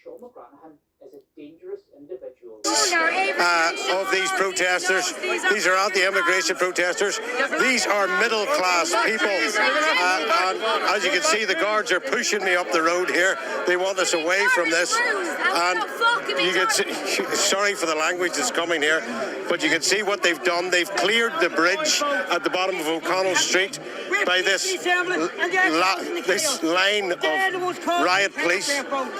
Sean McGranahan is a dangerous individual. Of these protesters, these are anti-immigration protesters. These are middle-class people. And as you can see, the guards are pushing me up the road here. They want us away from this. And you can see, sorry for the language that's coming here, but you can see what they've done. They've cleared the bridge at the bottom of O'Connell Street by this line of riot police,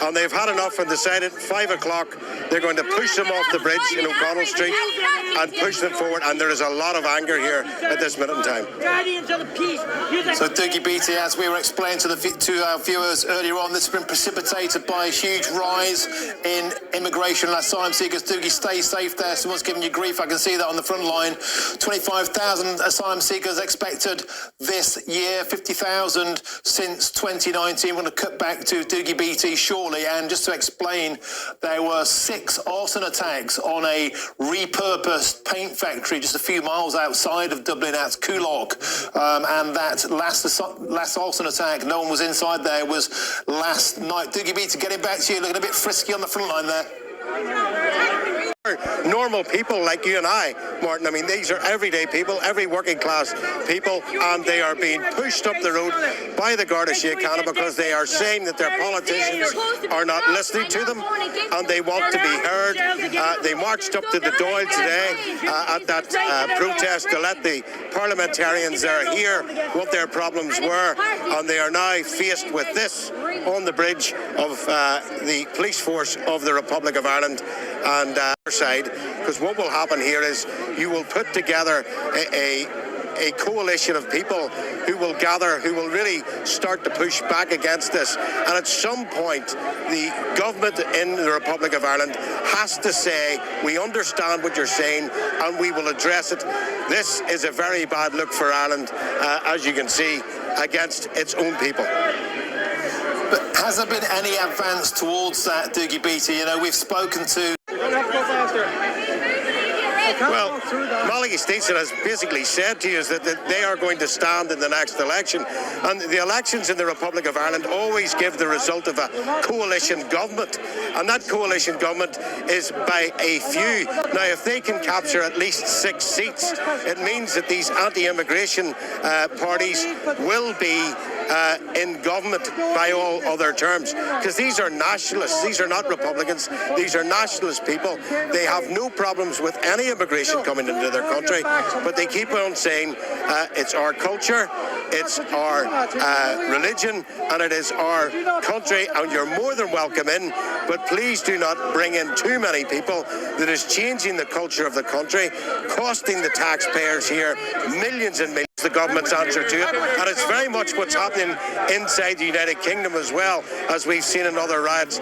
and they've had enough and decided at 5 o'clock they're going to push them off the bridge in O'Connell Street and push them forward, and there is a lot of anger here at this minute in time. So Dougie Beattie, as we were explaining to our viewers earlier on, this has been precipitated by a huge rise in immigration and asylum seekers. Dougie, stay safe there. Someone's giving you grief. I can see that on the front line. 25,000 asylum seekers expected this year, 50,000 since 2019. We're going to cut back to Dougie Beattie shortly. And just to explain, there were 6 arson attacks on a repurposed paint factory just a few miles outside of Dublin at Coolock. And that last arson attack, no one was inside there, was last night. Dougie Beattie, getting back to you, looking a bit frisky on the front line there. Normal people like you and I, Martin. I mean, these are everyday people, every working class people, and they are being pushed up the road by the Garda Síochána because they are saying that their politicians are not listening to them and they want to be heard. They marched up to the Dáil today at that protest to let the parliamentarians that are here what their problems were, and they are now faced with this on the bridge of the police force of the Republic of Ireland and side, because what will happen here is you will put together a coalition of people who will gather, who will really start to push back against this. And at some point, the government in the Republic of Ireland has to say, we understand what you're saying and we will address it. This is a very bad look for Ireland, as you can see, against its own people. But has there been any advance towards that, Dougie Beattie? You know, we've spoken to... Well, Malachy Stevenson has basically said to you that they are going to stand in the next election. And the elections in the Republic of Ireland always give the result of a coalition government. And that coalition government is by a few. Now, if they can capture at least 6 seats, it means that these anti-immigration parties will be in government by all other terms, because these are nationalists. These are not Republicans. These are nationalist people. They have no problems with any immigration coming into their country, but they keep on saying it's our culture, it's our religion, and it is our country, and you're more than welcome in, but please do not bring in too many people. That is changing the culture of the country, costing the taxpayers here millions and millions. The government's answer to it, and it's very much what's happening inside the United Kingdom as well, as we've seen in other riots.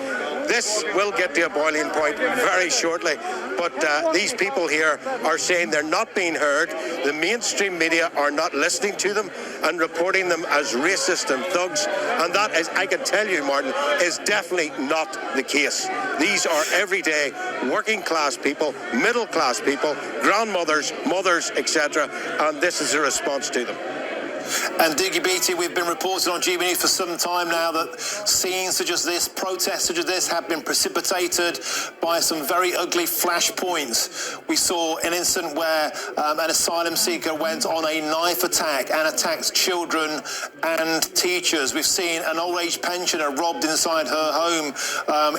This will get to a boiling point very shortly, but these people here are saying they're not being heard. The mainstream media are not listening to them and reporting them as racist and thugs, and that is, I can tell you, Martin, is definitely not the case. These are everyday working class people, middle class people, grandmothers, mothers, etc., and this is a response to them. And Dougie Beattie, we've been reporting on GB News for some time now that scenes such as this, protests such as this, have been precipitated by some very ugly flashpoints. We saw an incident where an asylum seeker went on a knife attack and attacked children and teachers. We've seen an old-age pensioner robbed inside her home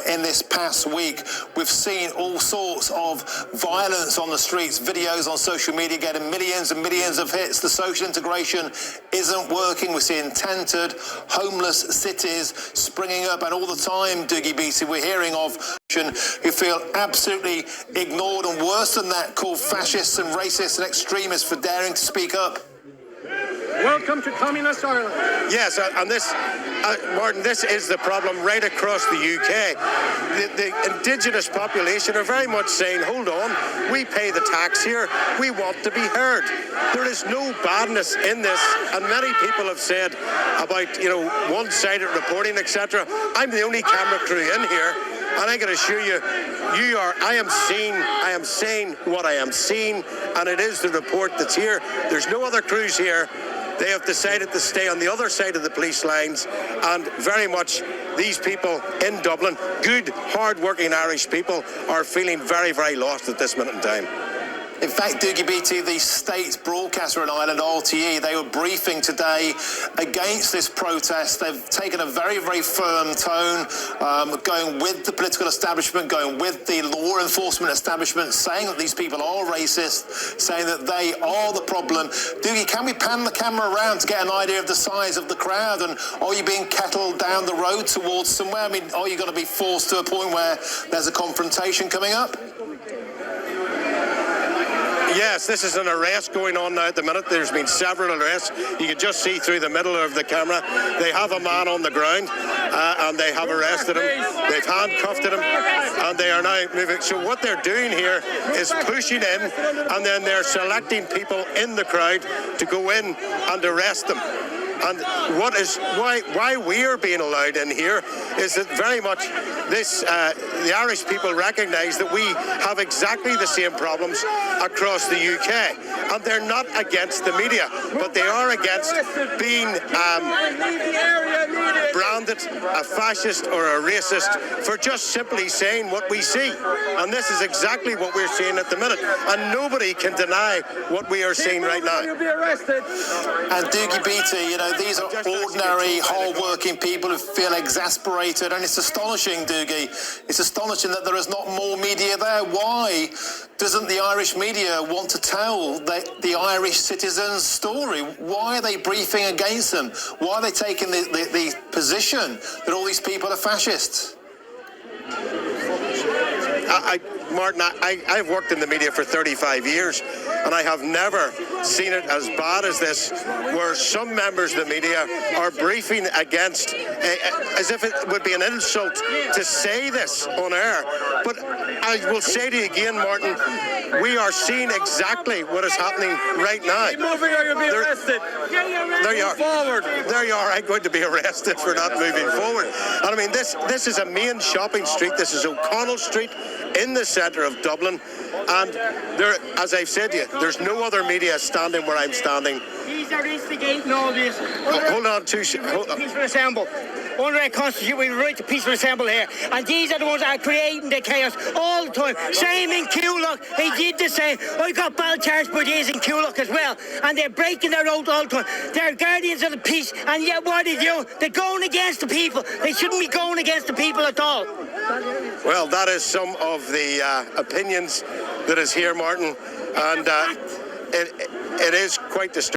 in this past week. We've seen all sorts of violence on the streets, videos on social media getting millions and millions of hits. The social integration isn't working. We're seeing tented, homeless cities springing up, and all the time, Dougie Beattie, we're hearing of who feel absolutely ignored, and worse than that, called fascists and racists and extremists for daring to speak up. Welcome to Communist Ireland. Yes, and this, Martin, this is the problem right across the UK. The indigenous population are very much saying, hold on, we pay the tax here, we want to be heard. There is no badness in this, and many people have said about, one-sided reporting, etc. I'm the only camera crew in here, and I can assure you, I am saying what I am seeing, and it is the report that's here. There's no other crews here. They have decided to stay on the other side of the police lines, and very much these people in Dublin, good, hard-working Irish people, are feeling very, very lost at this minute in time. In fact, Dougie Beattie, the state broadcaster in Ireland, RTE, they were briefing today against this protest. They've taken a very, very firm tone, going with the political establishment, going with the law enforcement establishment, saying that these people are racist, saying that they are the problem. Dougie, can we pan the camera around to get an idea of the size of the crowd? And are you being kettled down the road towards somewhere? I mean, are you going to be forced to a point where there's a confrontation coming up? Yes, this is an arrest going on now at the minute. There's been several arrests. You can just see through the middle of the camera. They have a man on the ground, and they have arrested him. They've handcuffed him, and they are now moving. So what they're doing here is pushing in, and then they're selecting people in the crowd to go in and arrest them. And why we are being allowed in here is that very much the Irish people recognise that we have exactly the same problems across the UK, and they're not against the media, but they are against being branded a fascist or a racist for just simply saying what we see. And this is exactly what we're seeing at the minute, and nobody can deny what we are seeing right now. And Dougie Beattie, you know, these are ordinary, hard-working people who feel exasperated, and it's astonishing, Dougie. It's astonishing that there is not more media there. Why doesn't the Irish media want to tell the Irish citizens' story? Why are they briefing against them? Why are they taking the position that all these people are fascists? Martin, I've worked in the media for 35 years, and I have never seen it as bad as this, where some members of the media are briefing against, as if it would be an insult to say this on air. But I will say to you again, Martin, we are seeing exactly what is happening right now. Moving or you'll be arrested. There you are. Forward. There you are. I'm going to be arrested for not moving forward. And I mean, this is a main shopping street. This is O'Connell Street in the centre of Dublin. And there, as I've said to you, there's no other media standing where I'm standing. These are instigating all this. Hold on, Peaceful assemble. Under our constitution, we have a right to peaceful assemble here. And these are the ones that are creating the chaos all the time. Same in Coolock. They did the same. I got bad charged by these in Coolock as well. And they're breaking their oath all the time. They're guardians of the peace. And yet what are they doing? They're going against the people. They shouldn't be going against the people at all. Well, that is some of the opinions that is here, Martin. And it is quite disturbing.